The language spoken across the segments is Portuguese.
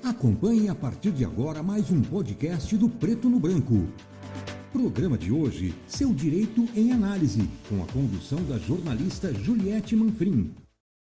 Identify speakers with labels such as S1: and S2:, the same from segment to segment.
S1: Acompanhe a partir de agora mais um podcast do Preto no Branco. Programa de hoje, Seu Direito em Análise, com a condução da jornalista Juliette Manfrim.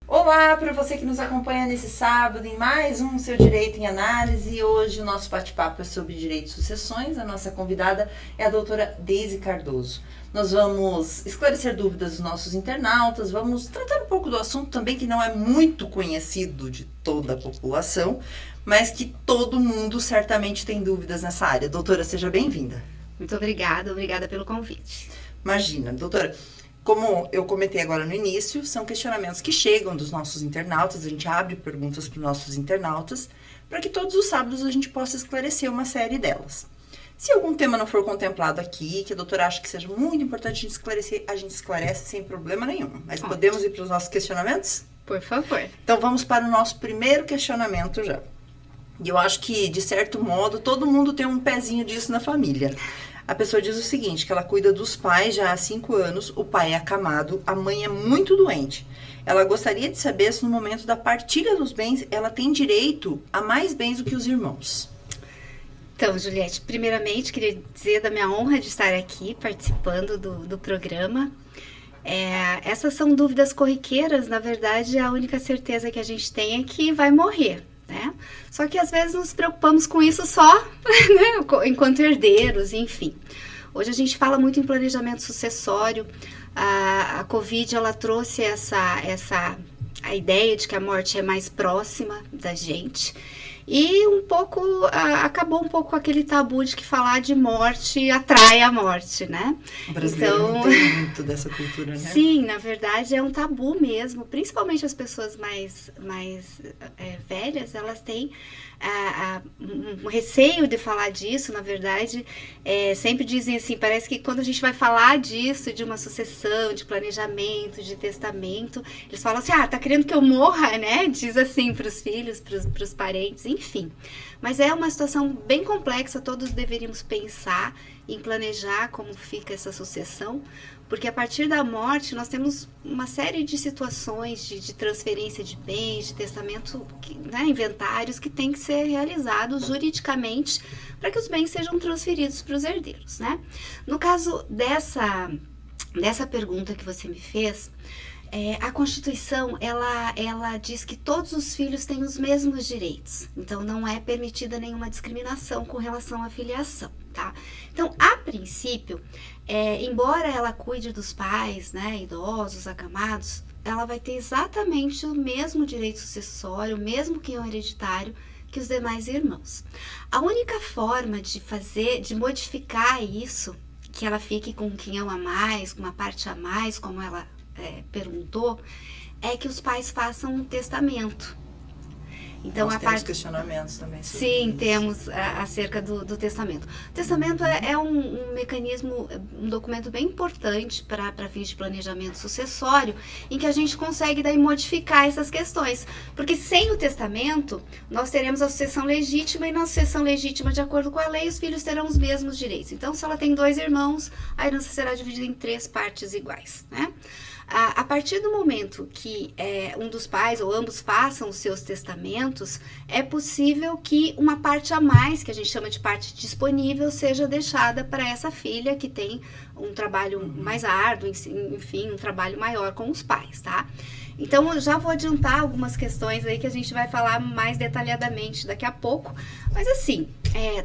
S2: Olá para você que nos acompanha nesse sábado em mais um Seu Direito em Análise. Hoje o nosso bate-papo é sobre direito de sucessões. A nossa convidada é a doutora Deise Cardoso. Nós vamos esclarecer dúvidas dos nossos internautas, vamos tratar um pouco do assunto também que não é muito conhecido de toda a população, mas que todo mundo certamente tem dúvidas nessa área. Doutora, seja bem-vinda.
S3: Muito obrigada pelo convite.
S2: Imagina, doutora, como eu comentei agora no início, são questionamentos que chegam dos nossos internautas, a gente abre perguntas para os nossos internautas, para que todos os sábados a gente possa esclarecer uma série delas. Se algum tema não for contemplado aqui, que a doutora acha que seja muito importante a gente esclarecer, a gente esclarece sem problema nenhum. Mas podemos ir para os nossos questionamentos?
S3: Por favor.
S2: Então vamos para o nosso primeiro questionamento já. E eu acho que, de certo modo, todo mundo tem um pezinho disso na família. A pessoa diz o seguinte, que ela cuida dos pais já há 5 anos, o pai é acamado, a mãe é muito doente. Ela gostaria de saber se no momento da partilha dos bens, ela tem direito a mais bens do que os irmãos.
S3: Então, Juliette, primeiramente, queria dizer da minha honra de estar aqui participando do programa. Essas são dúvidas corriqueiras, na verdade, a única certeza que a gente tem é que vai morrer, né? Só que às vezes nos preocupamos com isso só, né? Enquanto herdeiros, enfim. Hoje a gente fala muito em planejamento sucessório. A Covid, ela trouxe a ideia de que a morte é mais próxima da gente. E acabou um pouco aquele tabu de que falar de morte atrai a morte, né?
S2: O brasileiro não tem muito dessa cultura, né?
S3: Sim, na verdade é um tabu mesmo. Principalmente as pessoas mais velhas, elas têm um receio de falar disso, na verdade. Sempre dizem assim, parece que quando a gente vai falar disso, de uma sucessão, de planejamento, de testamento, eles falam assim, tá querendo que eu morra, né? Diz assim para os filhos, para os parentes, enfim. Mas é uma situação bem complexa, todos deveríamos pensar em planejar como fica essa sucessão, porque a partir da morte nós temos uma série de situações de transferência de bens, de testamento, né, inventários que tem que ser realizados juridicamente para que os bens sejam transferidos para os herdeiros, né? No caso dessa pergunta que você me fez, a Constituição, ela diz que todos os filhos têm os mesmos direitos. Então, não é permitida nenhuma discriminação com relação à filiação, tá? Então, a princípio, embora ela cuide dos pais, né, idosos, acamados, ela vai ter exatamente o mesmo direito sucessório, o mesmo quinhão hereditário que os demais irmãos. A única forma de modificar isso, que ela fique com um quinhão a mais, com uma parte a mais, como ela perguntou, é que os pais façam um testamento. Então,
S2: nós temos questionamentos também.
S3: Sim, temos acerca do testamento. O testamento é um mecanismo, um documento bem importante para fins de planejamento sucessório, em que a gente consegue daí modificar essas questões. Porque sem o testamento, nós teremos a sucessão legítima, e na sucessão legítima, de acordo com a lei, os filhos terão os mesmos direitos. Então, se ela tem 2 irmãos, a herança será dividida em 3 partes iguais, né? A partir do momento que um dos pais ou ambos façam os seus testamentos, é possível que uma parte a mais, que a gente chama de parte disponível, seja deixada para essa filha que tem um trabalho mais árduo, enfim, um trabalho maior com os pais, tá? Então, eu já vou adiantar algumas questões aí que a gente vai falar mais detalhadamente daqui a pouco. Mas assim,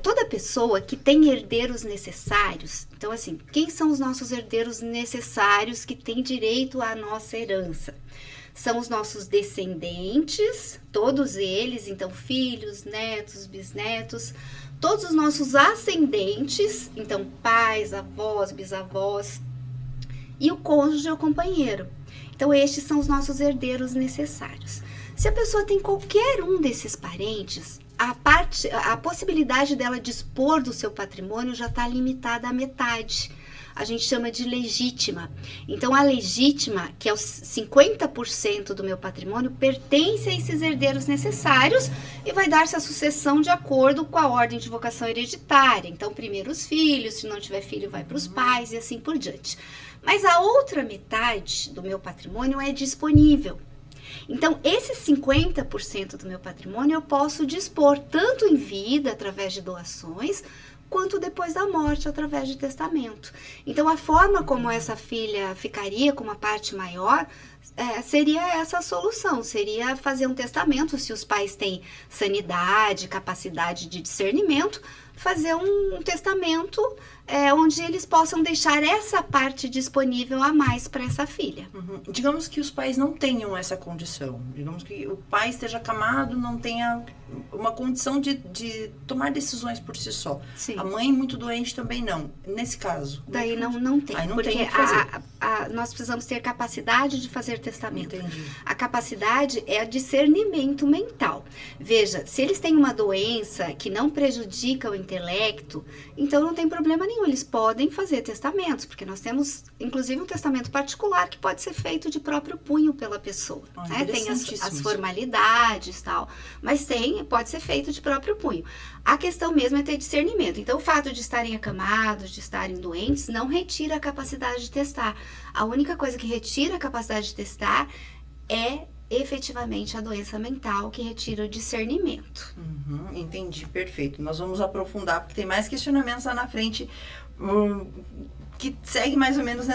S3: toda pessoa que tem herdeiros necessários, então assim, quem são os nossos herdeiros necessários que têm direito à nossa herança? São os nossos descendentes, todos eles, então filhos, netos, bisnetos, todos os nossos ascendentes, então pais, avós, bisavós, e o cônjuge ou companheiro. Então, estes são os nossos herdeiros necessários. Se a pessoa tem qualquer um desses parentes, a possibilidade dela dispor do seu patrimônio já está limitada à metade. A gente chama de legítima. Então, a legítima, que é os 50% do meu patrimônio, pertence a esses herdeiros necessários e vai dar-se a sucessão de acordo com a ordem de vocação hereditária. Então, primeiro os filhos, se não tiver filho, vai para os pais e assim por diante. Mas a outra metade do meu patrimônio é disponível. Então, esses 50% do meu patrimônio eu posso dispor tanto em vida, através de doações, quanto depois da morte, através de testamento. Então, a forma como essa filha ficaria com uma parte maior seria essa a solução, seria fazer um testamento, se os pais têm sanidade, capacidade de discernimento, fazer um testamento onde eles possam deixar essa parte disponível a mais para essa filha.
S2: Uhum. Digamos que os pais não tenham essa condição. Digamos que o pai esteja acamado, não tenha uma condição de tomar decisões por si só.
S3: Sim.
S2: A mãe muito doente também não. Nesse caso.
S3: Daí não tem.
S2: Aí não
S3: porque
S2: tem o que fazer.
S3: nós precisamos ter capacidade de fazer testamento.
S2: Entendi.
S3: A capacidade é discernimento mental. Veja, se eles têm uma doença que não prejudica o intelecto, então não tem problema nenhum. Eles podem fazer testamentos, porque nós temos, inclusive, um testamento particular que pode ser feito de próprio punho pela pessoa. Né? Tem as formalidades e tal, mas pode ser feito de próprio punho. A questão mesmo é ter discernimento. Então, o fato de estarem acamados, de estarem doentes, não retira a capacidade de testar. A única coisa que retira a capacidade de testar é efetivamente a doença mental, que retira o discernimento.
S2: Uhum, entendi, perfeito. Nós vamos aprofundar, porque tem mais questionamentos lá na frente que segue mais ou menos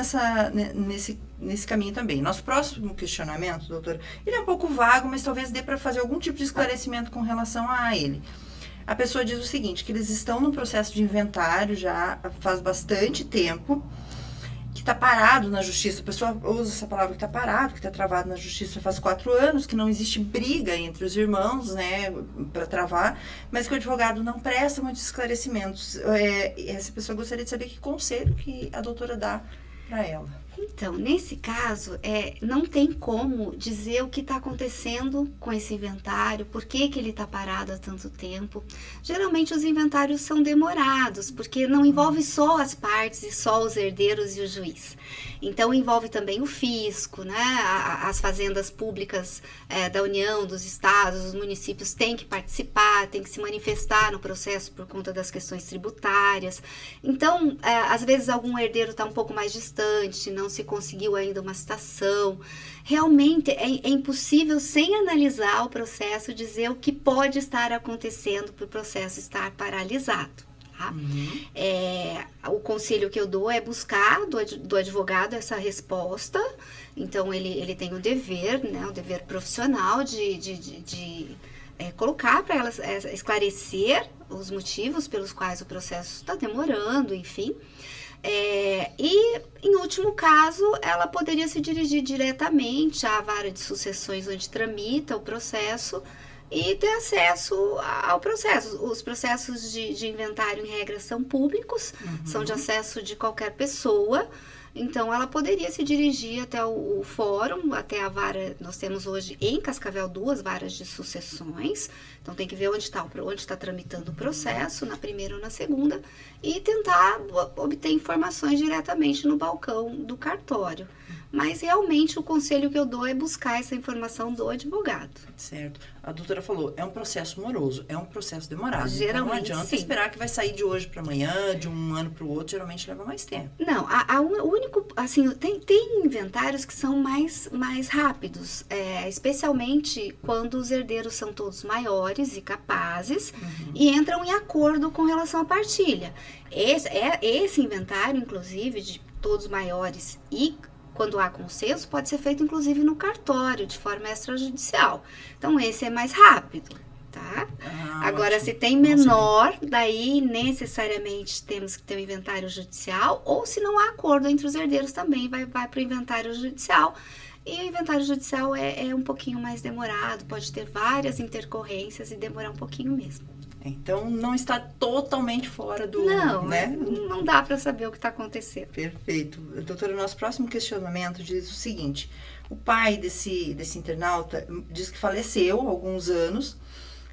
S2: nesse caminho também. Nosso próximo questionamento, doutora, ele é um pouco vago, mas talvez dê para fazer algum tipo de esclarecimento com relação a ele. A pessoa diz o seguinte, que eles estão no processo de inventário já faz bastante tempo, que está parado na justiça. A pessoa usa essa palavra, que está parado, que está travado na justiça faz 4 anos, que não existe briga entre os irmãos, né, para travar, mas que o advogado não presta muitos esclarecimentos. Essa pessoa gostaria de saber que conselho que a doutora dá para ela.
S3: Então, nesse caso, não tem como dizer o que está acontecendo com esse inventário, por que ele está parado há tanto tempo. Geralmente os inventários são demorados, porque não envolve só as partes e só os herdeiros e o juiz. Então, envolve também o fisco, né? As fazendas públicas da União, dos estados, os municípios têm que participar, têm que se manifestar no processo por conta das questões tributárias. Então, às vezes algum herdeiro está um pouco mais distante, não se conseguiu ainda uma citação. Realmente é impossível, sem analisar o processo, dizer o que pode estar acontecendo para o processo estar paralisado. Tá? Uhum. O conselho que eu dou é buscar do advogado essa resposta. Então ele tem o dever, né, o dever profissional de colocar para ela esclarecer os motivos pelos quais o processo está demorando, enfim. E, em último caso, ela poderia se dirigir diretamente à vara de sucessões onde tramita o processo e ter acesso ao processo. Os processos de inventário, em regra, são públicos, uhum, são de acesso de qualquer pessoa. Então, ela poderia se dirigir até o fórum, até a vara. Nós temos hoje em Cascavel 2 varas de sucessões. Então, tem que ver onde está tramitando o processo, na primeira ou na segunda, e tentar obter informações diretamente no balcão do cartório. Mas, realmente, o conselho que eu dou é buscar essa informação do advogado.
S2: Certo. A doutora falou, é um processo moroso, é um processo demorado.
S3: Geralmente,
S2: então, não adianta
S3: sim.
S2: esperar que vai sair de hoje para amanhã, de um ano para o outro, geralmente leva mais tempo.
S3: Não, o único, assim, tem inventários que são mais rápidos, especialmente quando os herdeiros são todos maiores e capazes, uhum, e entram em acordo com relação à partilha. Esse inventário, inclusive, de todos maiores e quando há consenso, pode ser feito inclusive no cartório, de forma extrajudicial. Então, esse é mais rápido, tá? Agora, ótimo. Se tem menor, daí necessariamente temos que ter um inventário judicial, ou se não há acordo entre os herdeiros também, vai para o inventário judicial. E o inventário judicial é um pouquinho mais demorado, pode ter várias intercorrências e demorar um pouquinho mesmo.
S2: Então, não está totalmente fora do...
S3: Não,
S2: né?
S3: Não dá para saber o que está acontecendo.
S2: Perfeito. Doutora, nosso próximo questionamento diz o seguinte. O pai desse internauta diz que faleceu há alguns anos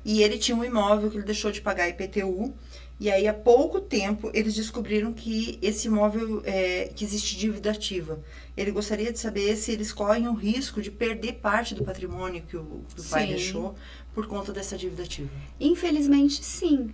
S2: e ele tinha um imóvel que ele deixou de pagar IPTU. E aí, há pouco tempo, eles descobriram que esse imóvel, que existe dívida ativa. Ele gostaria de saber se eles correm o risco de perder parte do patrimônio que o pai deixou por conta dessa dívida ativa.
S3: Infelizmente, sim.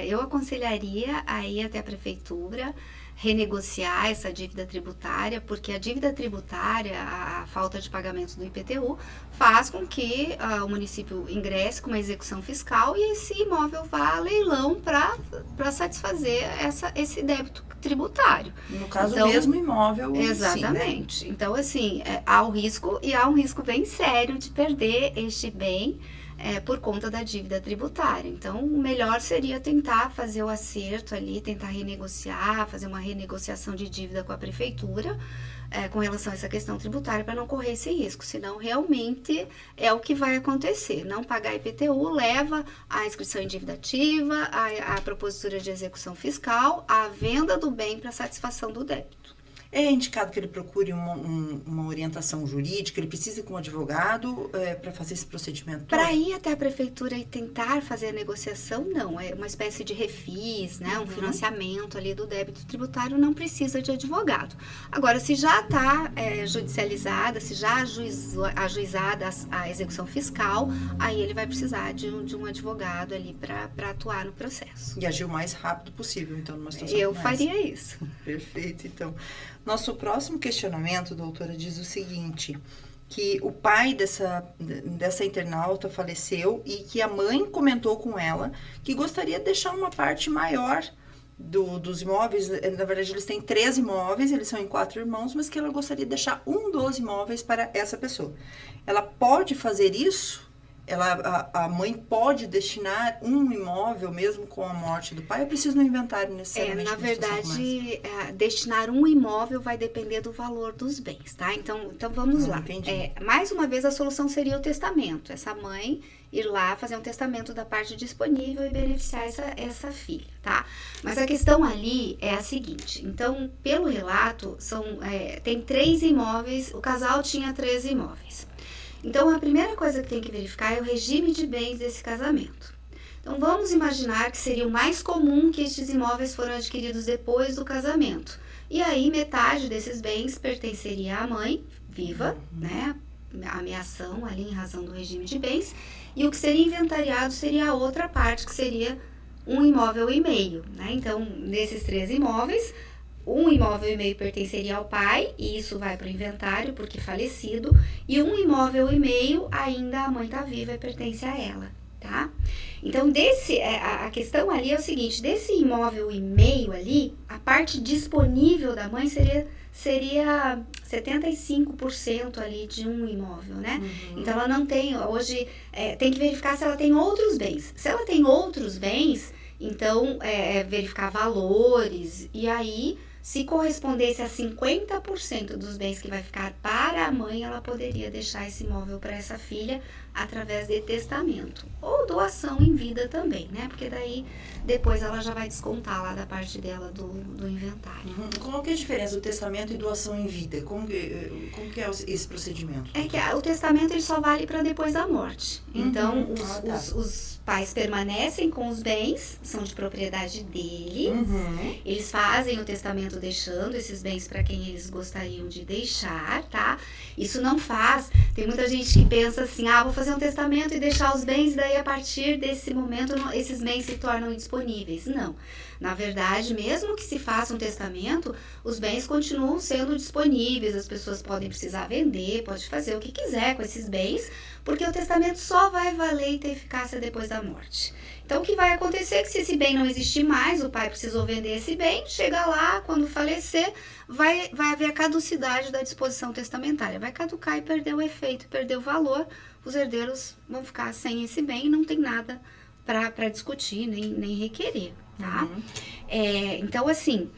S3: Eu aconselharia a ir até a prefeitura, renegociar essa dívida tributária, porque a dívida tributária, a falta de pagamento do IPTU, faz com que o município ingresse com uma execução fiscal e esse imóvel vá a leilão para satisfazer esse débito tributário.
S2: No caso, o mesmo imóvel.
S3: Exatamente.
S2: Sim, né?
S3: Então, assim, há um risco, e há um risco bem sério de perder este bem por conta da dívida tributária. Então, o melhor seria tentar fazer o acerto ali, tentar renegociar, fazer uma renegociação de dívida com a prefeitura com relação a essa questão tributária para não correr esse risco. Senão, realmente, é o que vai acontecer. Não pagar IPTU leva à inscrição em dívida ativa, à propositura de execução fiscal, à venda do bem para satisfação do débito.
S2: É indicado que ele procure uma orientação jurídica, ele precisa ir com um advogado para fazer esse procedimento?
S3: Para ir até a prefeitura e tentar fazer a negociação, não. É uma espécie de refis, né? Um financiamento ali do débito tributário, não precisa de advogado. Agora, se já está judicializada, se já ajuizada a execução fiscal, aí ele vai precisar de um advogado ali para atuar no processo.
S2: E agir o mais rápido possível, então, numa situação
S3: Eu faria isso.
S2: Perfeito, então. Nosso próximo questionamento, doutora, diz o seguinte, que o pai dessa internauta faleceu e que a mãe comentou com ela que gostaria de deixar uma parte maior dos imóveis. Na verdade, eles têm 3 imóveis, eles são em 4 irmãos, mas que ela gostaria de deixar um dos imóveis para essa pessoa. Ela pode fazer isso? A mãe pode destinar um imóvel mesmo com a morte do pai? Eu preciso no inventário necessariamente.
S3: Na verdade, destinar um imóvel vai depender do valor dos bens, tá? Então vamos lá. Mais uma vez, a solução seria o testamento. Essa mãe ir lá fazer um testamento da parte disponível e beneficiar essa filha, tá? Mas a questão ali é a seguinte. Então, pelo relato, tem 3 imóveis, o casal tinha 3 imóveis. Então, a primeira coisa que tem que verificar é o regime de bens desse casamento. Então, vamos imaginar que seria o mais comum que estes imóveis foram adquiridos depois do casamento. E aí, metade desses bens pertenceria à mãe viva, né? A ameação ali em razão do regime de bens. E o que seria inventariado seria a outra parte, que seria um imóvel e meio, né? Então, nesses 3 imóveis, um imóvel e meio pertenceria ao pai, e isso vai para o inventário, porque falecido, e um imóvel e meio ainda a mãe está viva e pertence a ela, tá? Então, a questão ali é o seguinte, desse imóvel e meio ali, a parte disponível da mãe seria 75% ali de um imóvel, né? Então, ela não tem, hoje, tem que verificar se ela tem outros bens. Se ela tem outros bens, então, verificar valores, e aí, se correspondesse a 50% dos bens que vai ficar para a mãe, ela poderia deixar esse imóvel para essa filha através de testamento. Ou doação em vida também, né? Porque daí, depois ela já vai descontar lá da parte dela do inventário.
S2: Qual que é a diferença do testamento e doação em vida? Como que é esse procedimento?
S3: É que o testamento ele só vale para depois da morte. Então, os pais permanecem com os bens, são de propriedade deles. Eles fazem o testamento deixando esses bens para quem eles gostariam de deixar, tá? Isso não faz. Tem muita gente que pensa assim, vou fazer um testamento e deixar os bens, e daí a partir desse momento esses bens se tornam indisponíveis. Não. Na verdade, mesmo que se faça um testamento, os bens continuam sendo disponíveis, as pessoas podem precisar vender, pode fazer o que quiser com esses bens, porque o testamento só vai valer e ter eficácia depois da morte. Então, o que vai acontecer é que se esse bem não existir mais, o pai precisou vender esse bem, chega lá, quando falecer, vai haver a caducidade da disposição testamentária. Vai caducar e perder o efeito, perder o valor, os herdeiros vão ficar sem esse bem e não tem nada para discutir, nem requerer, tá? Então, assim,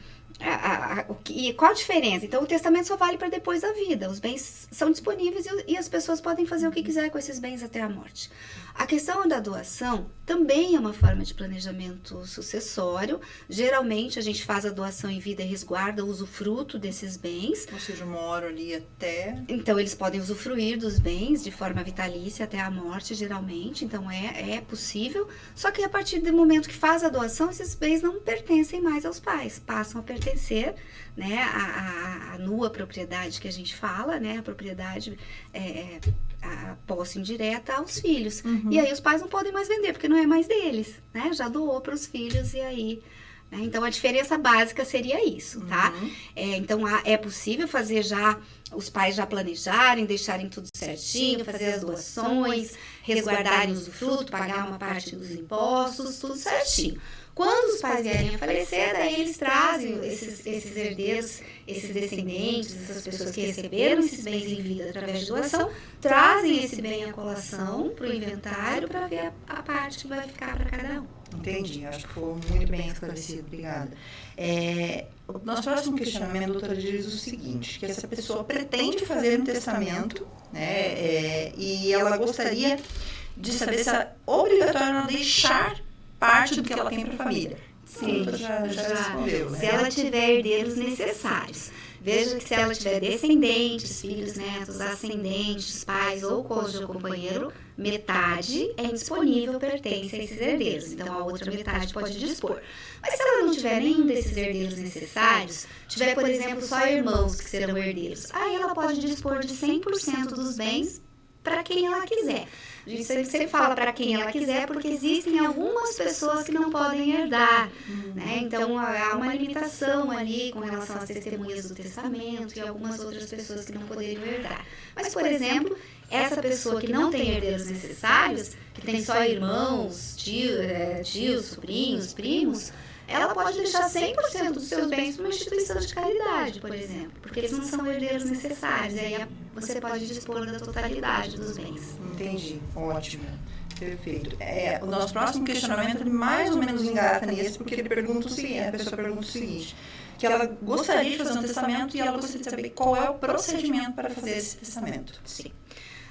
S3: e qual a diferença? Então, o testamento só vale para depois da vida. Os bens são disponíveis e as pessoas podem fazer o que quiser com esses bens até a morte. A questão da doação também é uma forma de planejamento sucessório. Geralmente, a gente faz a doação em vida e resguarda o usufruto desses bens.
S2: Ou seja, moro ali até...
S3: Então, eles podem usufruir dos bens de forma vitalícia até a morte, geralmente. Então, é possível. Só que a partir do momento que faz a doação, esses bens não pertencem mais aos pais. Passam a pertencer, né, a nua propriedade que a gente fala, né, a propriedade, a posse indireta aos filhos. E aí os pais não podem mais vender, porque não é mais deles, né, já doou para os filhos e aí né? Então, a diferença básica seria isso, tá? Então, é possível fazer já, os pais já planejarem, deixarem tudo certinho, fazer as doações, resguardarem o usufruto, pagar uma parte dos impostos, tudo certinho. Quando os pais vierem a falecer, daí eles trazem esses herdeiros, esses descendentes, essas pessoas que receberam esses bens em vida através de doação, trazem esse bem à colação para o inventário para ver a parte que vai ficar para cada um.
S2: Entendi, acho que foi muito bem esclarecido, obrigada. O nosso próximo questionamento, doutora, diz o seguinte, que essa pessoa pretende fazer um testamento, né, e ela gostaria de saber se é obrigatório ela deixar parte do que ela tem para a família.
S3: Sim,
S2: já respondeu, né?
S3: Se ela tiver herdeiros necessários. Veja que se ela tiver descendentes, filhos, netos, ascendentes, pais ou cônjuge ou companheiro, metade é indisponível, pertence a esses herdeiros. Então, a outra metade pode dispor. Mas se ela não tiver nenhum desses herdeiros necessários, tiver, por exemplo, só irmãos que serão herdeiros, aí ela pode dispor de 100% dos bens para quem ela quiser. A gente sempre fala para quem ela quiser, porque existem algumas pessoas que não podem herdar, né? Então, há uma limitação ali com relação às testemunhas do testamento e algumas outras pessoas que não poderiam herdar. Mas, por exemplo, essa pessoa que não tem herdeiros necessários, que tem só irmãos, tios, sobrinhos, primos, ela pode deixar 100% dos seus bens para uma instituição de caridade, por exemplo, porque eles não são herdeiros necessários, e aí você pode dispor da totalidade dos bens.
S2: Entendi, ótimo, perfeito. O nosso próximo questionamento mais ou menos engata nisso, porque ele pergunta o seguinte, a pessoa pergunta o seguinte, que ela gostaria de fazer um testamento e ela gostaria de saber qual é o procedimento para fazer esse testamento.
S3: Sim.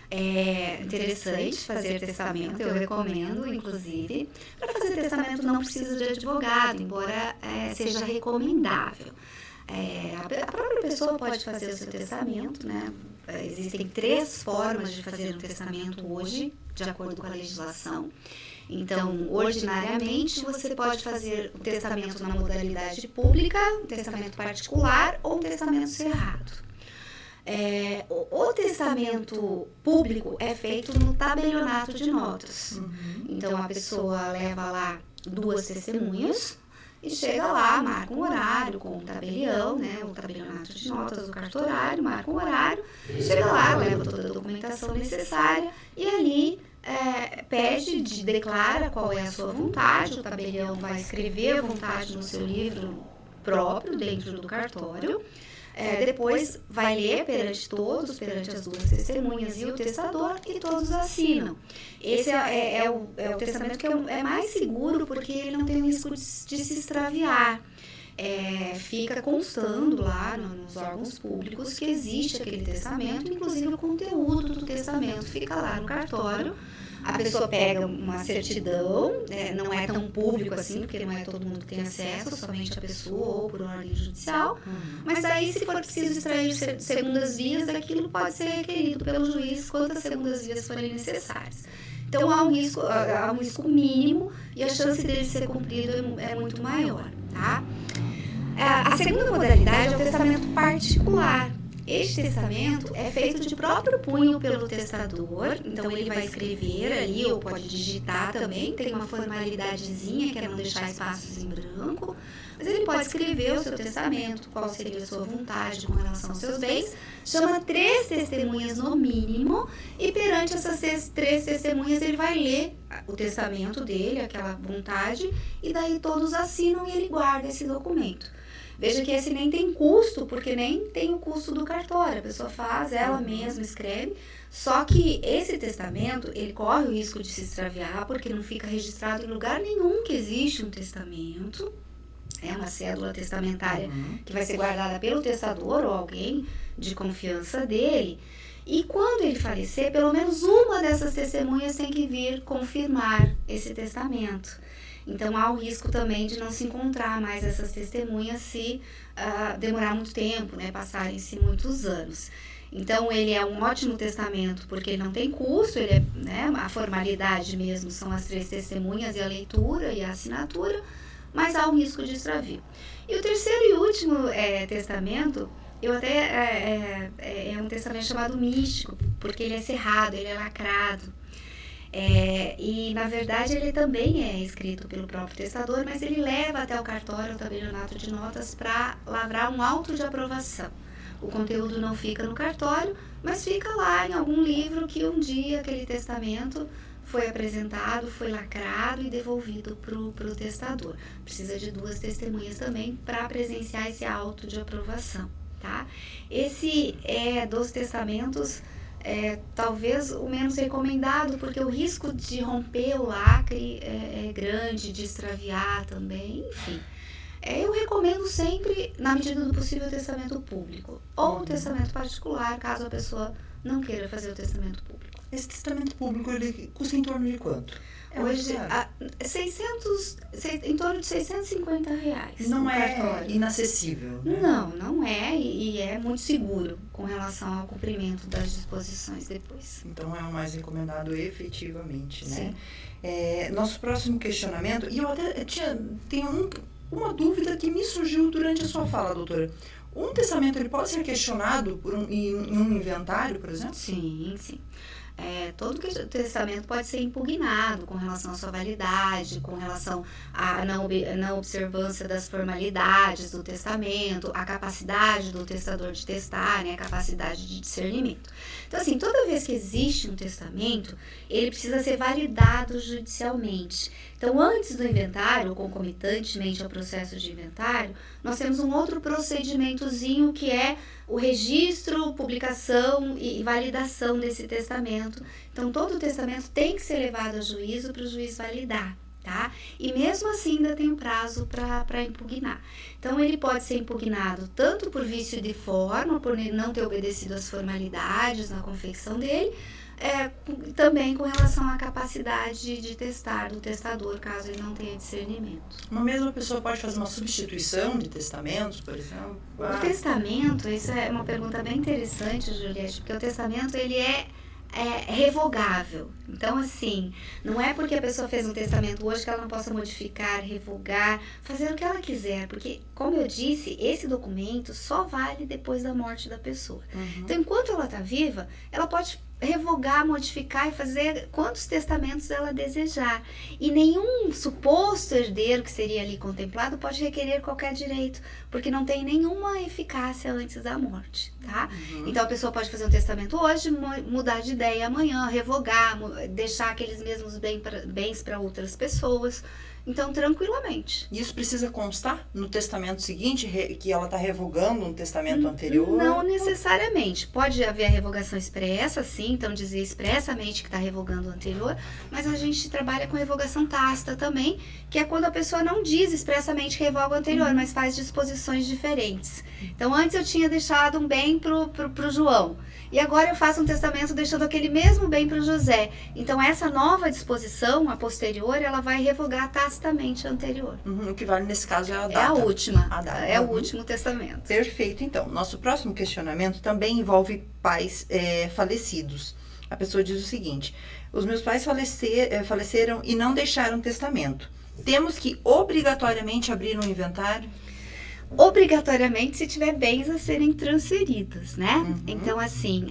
S3: É interessante fazer testamento, eu recomendo, inclusive. Para fazer testamento não precisa de advogado, embora seja recomendável. A própria pessoa pode fazer o seu testamento, né? Existem 3 formas de fazer um testamento hoje, de acordo com a legislação. Então, ordinariamente, você pode fazer o testamento na modalidade pública, um testamento particular ou um testamento cerrado. O testamento público é feito no tabelionato de notas. Então, a pessoa leva lá 2 testemunhas e chega lá, marca um horário com o tabelião, né, o tabelionato de notas do cartorário, marca um horário, chega lá, leva toda a documentação necessária e ali declara qual é a sua vontade. O tabelião vai escrever a vontade no seu livro próprio dentro do cartório. Depois vai ler perante todos, perante as 2 testemunhas e o testador, e todos assinam. Esse é o testamento que é mais seguro, porque ele não tem o risco de se extraviar. Fica constando lá nos órgãos públicos que existe aquele testamento, inclusive o conteúdo do testamento fica lá no cartório. A pessoa pega uma certidão, não é tão público assim, porque não é todo mundo que tem acesso, somente a pessoa ou por ordem judicial. Mas aí, se for preciso extrair segundas vias, aquilo pode ser requerido pelo juiz quantas segundas vias forem necessárias. Então, há um risco mínimo e a chance dele ser cumprido é muito maior, tá? A segunda modalidade é o testamento particular. Este testamento é feito de próprio punho pelo testador, então ele vai escrever ali, ou pode digitar também, tem uma formalidadezinha que é não deixar espaços em branco, mas ele pode escrever o seu testamento, qual seria a sua vontade com relação aos seus bens, chama 3 testemunhas no mínimo, e perante essas 3 testemunhas ele vai ler o testamento dele, aquela vontade, e daí todos assinam e ele guarda esse documento. Veja que esse nem tem custo, porque nem tem o custo do cartório. A pessoa faz, ela mesma escreve. Só que esse testamento, ele corre o risco de se extraviar, porque não fica registrado em lugar nenhum que existe um testamento. É uma cédula testamentária que vai ser guardada pelo testador ou alguém de confiança dele. E quando ele falecer, pelo menos uma dessas testemunhas tem que vir confirmar esse testamento. Então, há o risco também de não se encontrar mais essas testemunhas se demorar muito tempo, né, passarem-se muitos anos. Então, ele é um ótimo testamento porque ele não tem custo, ele a formalidade mesmo são as 3 testemunhas e a leitura e a assinatura, mas há um risco de extravio. E o terceiro e último testamento, é um testamento chamado místico, porque ele é cerrado, ele é lacrado. E, na verdade, ele também é escrito pelo próprio testador, mas ele leva até o cartório, o tabelionato de notas, para lavrar um auto de aprovação. O conteúdo não fica no cartório, mas fica lá em algum livro que um dia aquele testamento foi apresentado, foi lacrado e devolvido para o testador. Precisa de 2 testemunhas também para presenciar esse auto de aprovação, tá? Esse dos testamentos talvez o menos recomendado, porque o risco de romper o lacre é grande, de extraviar também, enfim. Eu recomendo sempre, na medida do possível, o testamento público ou o testamento particular, caso a pessoa não queira fazer o testamento público.
S2: Esse testamento público, ele custa em torno de quanto?
S3: Hoje, em torno de R$650.
S2: Não é inacessível, né?
S3: Não é, e é muito seguro com relação ao cumprimento das disposições depois.
S2: Então é o mais recomendado efetivamente, né?
S3: Sim.
S2: Nosso próximo questionamento, e eu até tenho uma dúvida que me surgiu durante a sua fala, doutora. Um testamento, ele pode ser questionado em um inventário, por exemplo?
S3: Sim. Todo testamento pode ser impugnado com relação à sua validade, com relação à não observância das formalidades do testamento, a capacidade do testador de testar, né, a capacidade de discernimento. Então, assim, toda vez que existe um testamento, ele precisa ser validado judicialmente. Então, antes do inventário, ou concomitantemente ao processo de inventário, nós temos um outro procedimentozinho que é o registro, publicação e validação desse testamento. Então, todo o testamento tem que ser levado a juízo para o juiz validar, tá? E mesmo assim ainda tem um prazo para impugnar. Então, ele pode ser impugnado tanto por vício de forma, por ele não ter obedecido às formalidades na confecção dele, também com relação à capacidade de testar do testador, caso ele não tenha discernimento.
S2: Uma mesma pessoa pode fazer uma substituição de testamentos, por exemplo?
S3: O testamento, isso é uma pergunta bem interessante, Juliette, porque o testamento, ele é revogável. Então, assim, não é porque a pessoa fez um testamento hoje que ela não possa modificar, revogar, fazer o que ela quiser, porque, como eu disse, esse documento só vale depois da morte da pessoa. Então, enquanto ela está viva, ela pode revogar, modificar e fazer quantos testamentos ela desejar. E nenhum suposto herdeiro que seria ali contemplado pode requerer qualquer direito, porque não tem nenhuma eficácia antes da morte, tá? Então, a pessoa pode fazer um testamento hoje, mudar de ideia amanhã, revogar, deixar aqueles mesmos bens para outras pessoas. Então, tranquilamente.
S2: Isso precisa constar no testamento seguinte, que ela está revogando um testamento anterior?
S3: Não necessariamente. Pode haver a revogação expressa, sim, então dizer expressamente que está revogando o anterior, mas a gente trabalha com revogação tácita também, que é quando a pessoa não diz expressamente que revoga o anterior, mas faz disposições diferentes. Então, antes eu tinha deixado um bem pro João, e agora eu faço um testamento deixando aquele mesmo bem para o José. Então, essa nova disposição, a posterior, ela vai revogar tacitamente a anterior.
S2: O que vale nesse caso é a data.
S3: É a última.
S2: A data.
S3: É o último testamento.
S2: Perfeito. Então, nosso próximo questionamento também envolve pais falecidos. A pessoa diz o seguinte: os meus pais faleceram e não deixaram testamento. Temos que obrigatoriamente abrir um inventário?
S3: Obrigatoriamente se tiver bens a serem transferidos, né? Então, assim,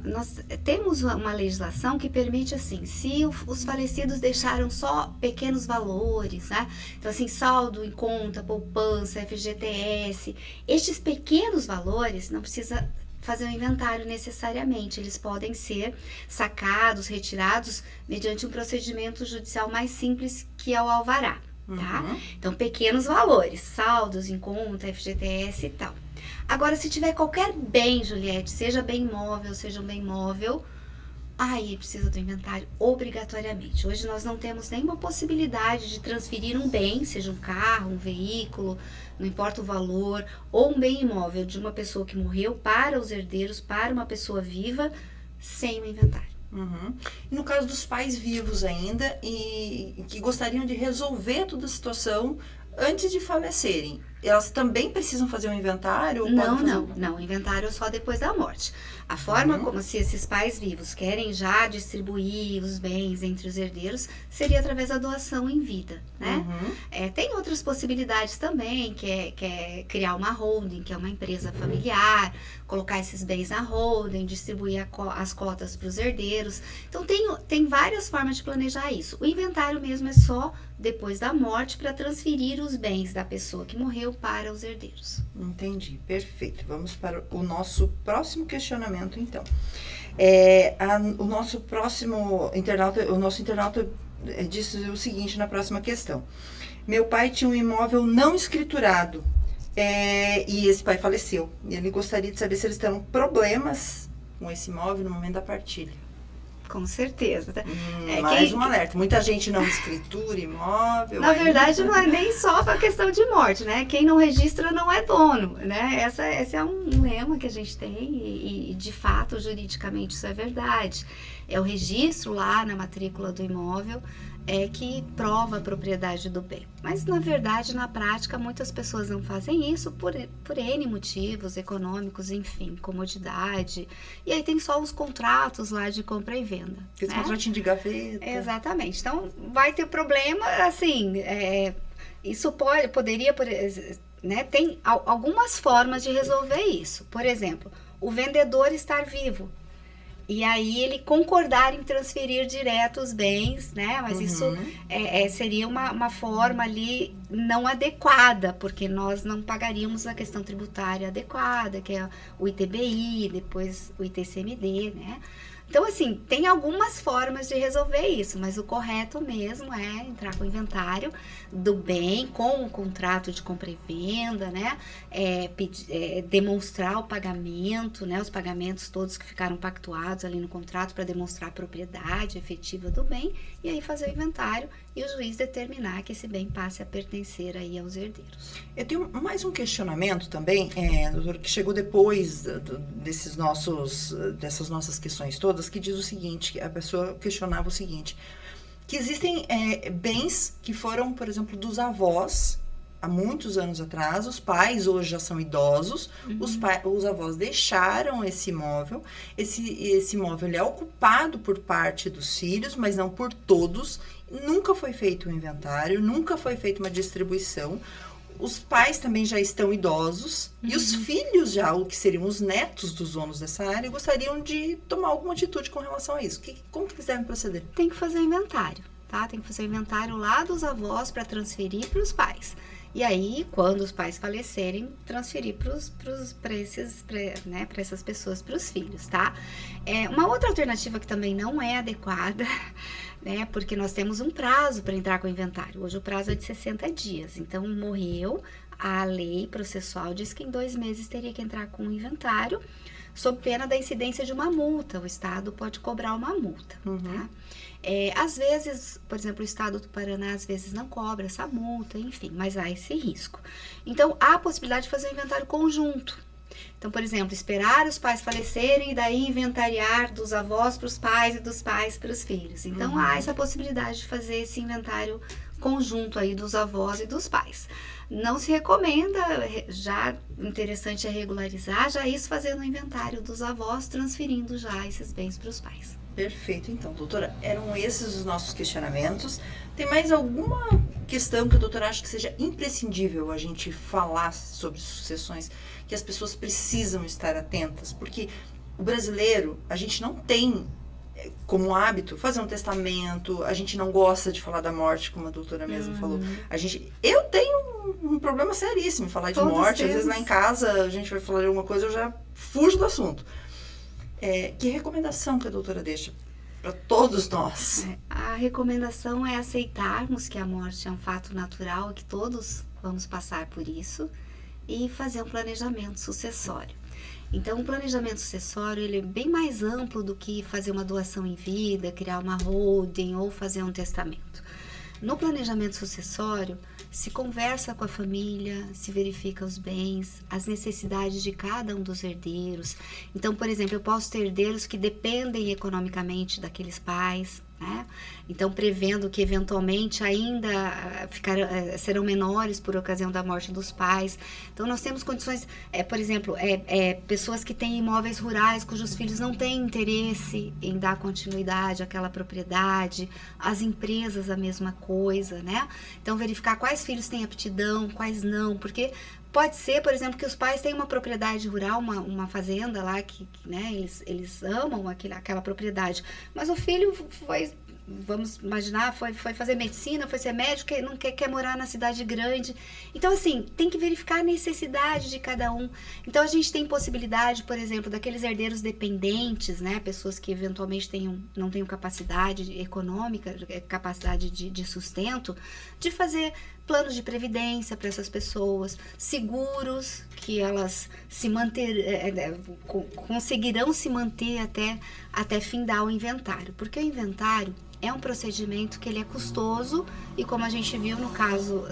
S3: nós temos uma legislação que permite, assim, se os falecidos deixaram só pequenos valores, né? Então, assim, saldo em conta, poupança, FGTS, estes pequenos valores não precisa fazer um inventário necessariamente, eles podem ser sacados, retirados mediante um procedimento judicial mais simples, que é o alvará. Tá? Então, pequenos valores, saldos em conta, FGTS e tal. Agora, se tiver qualquer bem, Juliette, seja bem imóvel, seja um bem móvel, aí precisa do inventário obrigatoriamente. Hoje nós não temos nenhuma possibilidade de transferir um bem, seja um carro, um veículo, não importa o valor, ou um bem imóvel de uma pessoa que morreu para os herdeiros, para uma pessoa viva, sem o inventário.
S2: E no caso dos pais vivos ainda e que gostariam de resolver toda a situação antes de falecerem, elas também precisam fazer um inventário? Ou
S3: Não,
S2: podem fazer...
S3: não, inventário só depois da morte. A forma como se esses pais vivos querem já distribuir os bens entre os herdeiros seria através da doação em vida, né? Tem outras possibilidades também, que é criar uma holding, que é uma empresa familiar, colocar esses bens na holding, distribuir as cotas para os herdeiros. Então, tem várias formas de planejar isso. O inventário mesmo é só depois da morte para transferir os bens da pessoa que morreu para os herdeiros.
S2: Entendi, perfeito. Vamos para o nosso próximo questionamento, então. O nosso internauta disse o seguinte na próxima questão. Meu pai tinha um imóvel não escriturado e esse pai faleceu. E ele gostaria de saber se eles terão problemas com esse imóvel no momento da partilha.
S3: Com certeza.
S2: Mais um alerta. Muita gente não escritura imóvel.
S3: Na verdade, não é nem só para questão de morte, né? Quem não registra não é dono, né? Esse é um lema que a gente tem e de fato, juridicamente, isso é verdade. É o registro lá na matrícula do imóvel que prova a propriedade do bem. Mas, na verdade, na prática, muitas pessoas não fazem isso por N motivos econômicos, enfim, comodidade. E aí tem só os contratos lá de compra e venda.
S2: Esse contratinho de gaveta.
S3: Exatamente. Então, vai ter problema, assim, isso poderia, né, tem algumas formas de resolver isso. Por exemplo, o vendedor estar vivo. E aí ele concordar em transferir direto os bens, né? Mas isso seria uma forma ali não adequada, porque nós não pagaríamos a questão tributária adequada, que é o ITBI, depois o ITCMD, né? Então, assim, tem algumas formas de resolver isso, mas o correto mesmo é entrar com o inventário do bem, com o contrato de compra e venda, né? Demonstrar o pagamento, né? Os pagamentos todos que ficaram pactuados ali no contrato para demonstrar a propriedade efetiva do bem, e aí fazer o inventário e o juiz determinar que esse bem passe a pertencer aí aos herdeiros.
S2: Eu tenho mais um questionamento também, doutor, que chegou depois dessas nossas questões todas, que diz o seguinte, que a pessoa questionava o seguinte, que existem bens que foram, por exemplo, dos avós, há muitos anos atrás, os pais hoje já são idosos, os avós deixaram esse imóvel, esse imóvel ele é ocupado por parte dos filhos, mas não por todos, nunca foi feito um inventário, nunca foi feita uma distribuição, os pais também já estão idosos e os filhos já, o que seriam os netos dos donos dessa área, gostariam de tomar alguma atitude com relação a isso. Como que eles devem proceder?
S3: Tem que fazer inventário, tá? Tem que fazer inventário lá dos avós para transferir para os pais. E aí, quando os pais falecerem, transferir para essas pessoas, para os filhos, tá? Uma outra alternativa que também não é adequada, né? Porque nós temos um prazo para entrar com o inventário. Hoje o prazo é de 60 dias. Então, morreu, a lei processual diz que em 2 meses teria que entrar com o inventário, sob pena da incidência de uma multa. O Estado pode cobrar uma multa, tá? Às vezes, por exemplo, o Estado do Paraná às vezes não cobra essa multa, enfim, mas há esse risco. Então, há a possibilidade de fazer um inventário conjunto. Então, por exemplo, esperar os pais falecerem e daí inventariar dos avós para os pais e dos pais para os filhos. Então, há essa possibilidade de fazer esse inventário conjunto aí dos avós e dos pais. Não se recomenda, já interessante é regularizar, já isso fazendo o inventário dos avós, transferindo já esses bens para os pais.
S2: Perfeito, então, doutora, eram esses os nossos questionamentos. Tem mais alguma questão que a doutora acha que seja imprescindível a gente falar sobre sucessões, que as pessoas precisam estar atentas? Porque o brasileiro, a gente não tem como hábito fazer um testamento, a gente não gosta de falar da morte, como a doutora mesmo falou. Eu tenho um problema seríssimo em falar de morte, às vezes lá em casa a gente vai falar de alguma coisa, eu já fujo do assunto. Que recomendação que a doutora deixa para todos nós?
S3: A recomendação é aceitarmos que a morte é um fato natural e que todos vamos passar por isso e fazer um planejamento sucessório. Então, o planejamento sucessório ele é bem mais amplo do que fazer uma doação em vida, criar uma holding ou fazer um testamento. No planejamento sucessório, se conversa com a família, se verifica os bens, as necessidades de cada um dos herdeiros. Então, por exemplo, eu posso ter herdeiros que dependem economicamente daqueles pais, né? Então, prevendo que eventualmente ainda serão menores por ocasião da morte dos pais. Então, nós temos condições, por exemplo, pessoas que têm imóveis rurais cujos filhos não têm interesse em dar continuidade àquela propriedade, as empresas a mesma coisa, né? Então, verificar quais filhos têm aptidão, quais não, porque pode ser, por exemplo, que os pais têm uma propriedade rural, uma fazenda lá, que né, eles amam aquela propriedade, mas o filho foi, vamos imaginar, foi fazer medicina, foi ser médico, não quer morar na cidade grande. Então, assim, tem que verificar a necessidade de cada um. Então, a gente tem possibilidade, por exemplo, daqueles herdeiros dependentes, né, pessoas que eventualmente não tenham capacidade econômica, capacidade de sustento, de fazer planos de previdência para essas pessoas, seguros que elas conseguirão se manter até findar o inventário, porque o inventário é um procedimento que ele é custoso e, como a gente viu no caso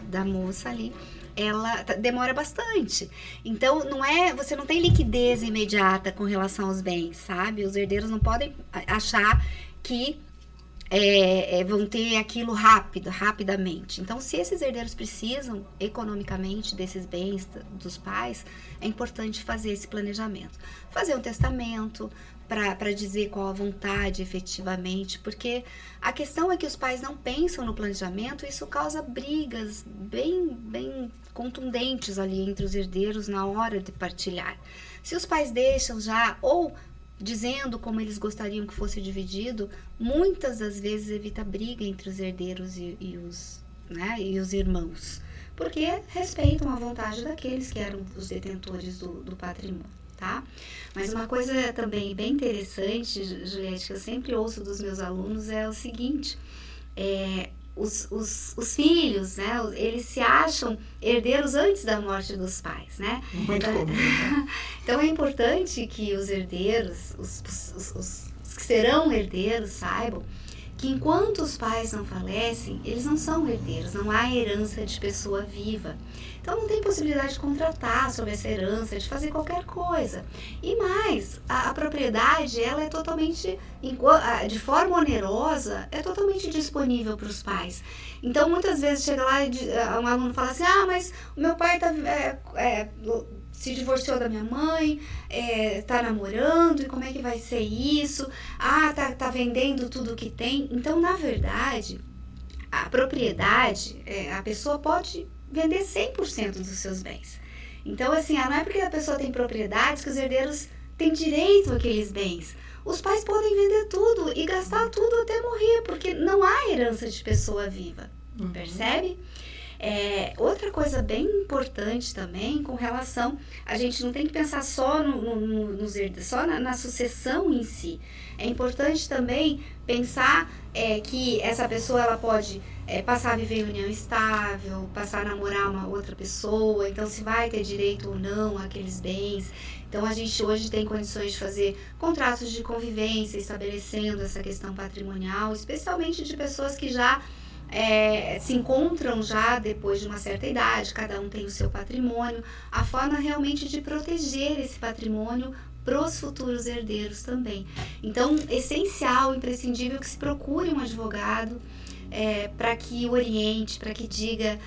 S3: da moça ali, ela demora bastante. Então, você não tem liquidez imediata com relação aos bens, sabe? Os herdeiros não podem achar que vão ter aquilo rapidamente. Então, se esses herdeiros precisam economicamente desses bens dos pais, é importante fazer esse planejamento. Fazer um testamento para dizer qual a vontade efetivamente, porque a questão é que os pais não pensam no planejamento e isso causa brigas bem contundentes ali entre os herdeiros na hora de partilhar. Se os pais deixam já, ou dizendo como eles gostariam que fosse dividido, muitas das vezes evita briga entre os herdeiros e os irmãos, porque respeitam a vontade daqueles que eram os detentores do patrimônio, tá? Mas uma coisa também bem interessante, Juliette, que eu sempre ouço dos meus alunos é o seguinte: os filhos, né, eles se acham herdeiros antes da morte dos pais, né?
S2: Muito comum.
S3: Então é importante que os herdeiros, os que serão herdeiros, saibam que enquanto os pais não falecem, eles não são herdeiros, não há herança de pessoa viva. Então não tem possibilidade de contratar sobre essa herança, de fazer qualquer coisa. E mais, a propriedade, ela é totalmente, de forma onerosa, é totalmente disponível para os pais. Então muitas vezes chega lá e um aluno fala assim: mas o meu pai se divorciou da minha mãe, tá namorando, e como é que vai ser isso? Tá vendendo tudo que tem. Então, na verdade, a propriedade, a pessoa pode vender 100% dos seus bens. Então, assim, não é porque a pessoa tem propriedades que os herdeiros têm direito àqueles bens. Os pais podem vender tudo e gastar tudo até morrer, porque não há herança de pessoa viva. Percebe? Outra coisa bem importante também com relação, a gente não tem que pensar só nos herdeiros, só na sucessão em si. É importante também pensar que essa pessoa ela pode passar a viver em união estável, passar a namorar uma outra pessoa, então se vai ter direito ou não àqueles bens. Então a gente hoje tem condições de fazer contratos de convivência, estabelecendo essa questão patrimonial, especialmente de pessoas que já se encontram já depois de uma certa idade, cada um tem o seu patrimônio, a forma realmente de proteger esse patrimônio para os futuros herdeiros também. Então, essencial, imprescindível que se procure um advogado para que oriente, para que diga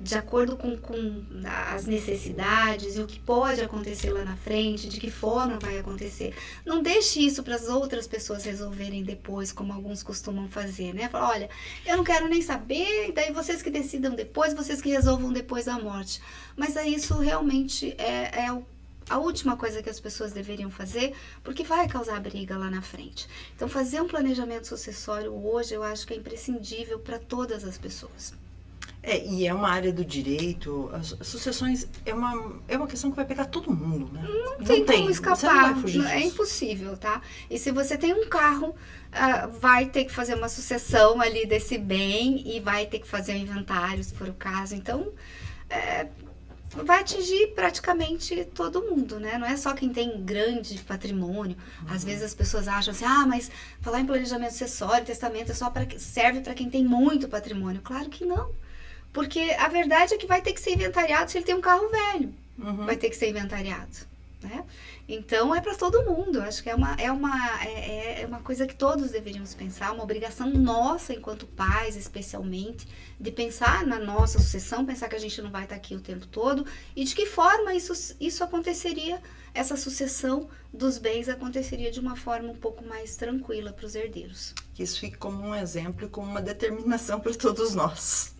S3: de acordo com as necessidades e o que pode acontecer lá na frente, de que forma vai acontecer. Não deixe isso para as outras pessoas resolverem depois, como alguns costumam fazer, né? Falar: olha, eu não quero nem saber, e daí vocês que decidam depois, vocês que resolvam depois da morte. Mas isso realmente a última coisa que as pessoas deveriam fazer, porque vai causar briga lá na frente. Então, fazer um planejamento sucessório hoje, eu acho que é imprescindível para todas as pessoas.
S2: E é uma área do direito, as sucessões é uma questão que vai pegar todo mundo, né?
S3: Não tem como escapar,
S2: você não vai fugir disso.
S3: É impossível, tá? E se você tem um carro, vai ter que fazer uma sucessão ali desse bem e vai ter que fazer um inventário, se for o caso. Então, vai atingir praticamente todo mundo, né? Não é só quem tem grande patrimônio. Às vezes as pessoas acham assim: mas falar em planejamento sucessório, testamento serve para quem tem muito patrimônio. Claro que não. Porque a verdade é que vai ter que ser inventariado se ele tem um carro velho. Vai ter que ser inventariado. né? Então é para todo mundo. Eu acho que é uma coisa que todos deveríamos pensar, uma obrigação nossa enquanto pais, especialmente, de pensar na nossa sucessão, pensar que a gente não vai estar aqui o tempo todo e de que forma isso aconteceria, essa sucessão dos bens aconteceria de uma forma um pouco mais tranquila para os herdeiros.
S2: Que isso fique como um exemplo e como uma determinação para todos nós.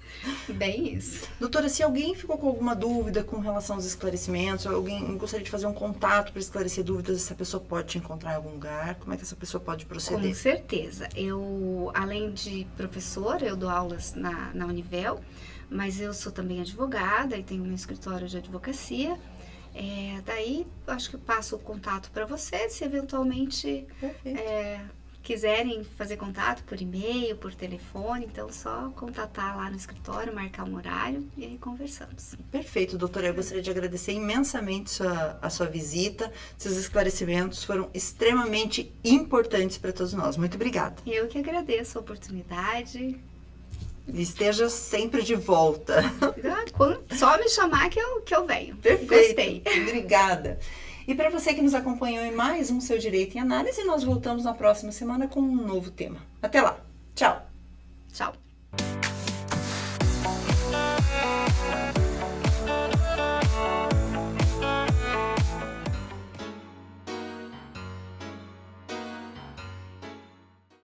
S3: Bem isso.
S2: Doutora, se alguém ficou com alguma dúvida com relação aos esclarecimentos, ou alguém gostaria de fazer um contato para esclarecer dúvidas, essa pessoa pode te encontrar em algum lugar? Como é que essa pessoa pode proceder?
S3: Com certeza. Eu, além de professora, eu dou aulas na Univel, mas eu sou também advogada e tenho um escritório de advocacia. Daí, acho que eu passo o contato para você, se eventualmente quiserem fazer contato por e-mail, por telefone, então só contatar lá no escritório, marcar um horário e aí conversamos.
S2: Perfeito, doutora. Eu gostaria de agradecer imensamente a sua visita. Seus esclarecimentos foram extremamente importantes para todos nós. Muito obrigada.
S3: Eu que agradeço a oportunidade.
S2: Esteja sempre de volta.
S3: Só me chamar que eu venho.
S2: Perfeito.
S3: Gostei.
S2: Obrigada. E para você que nos acompanhou em mais um Seu Direito em Análise, nós voltamos na próxima semana com um novo tema. Até lá. Tchau.
S3: Tchau.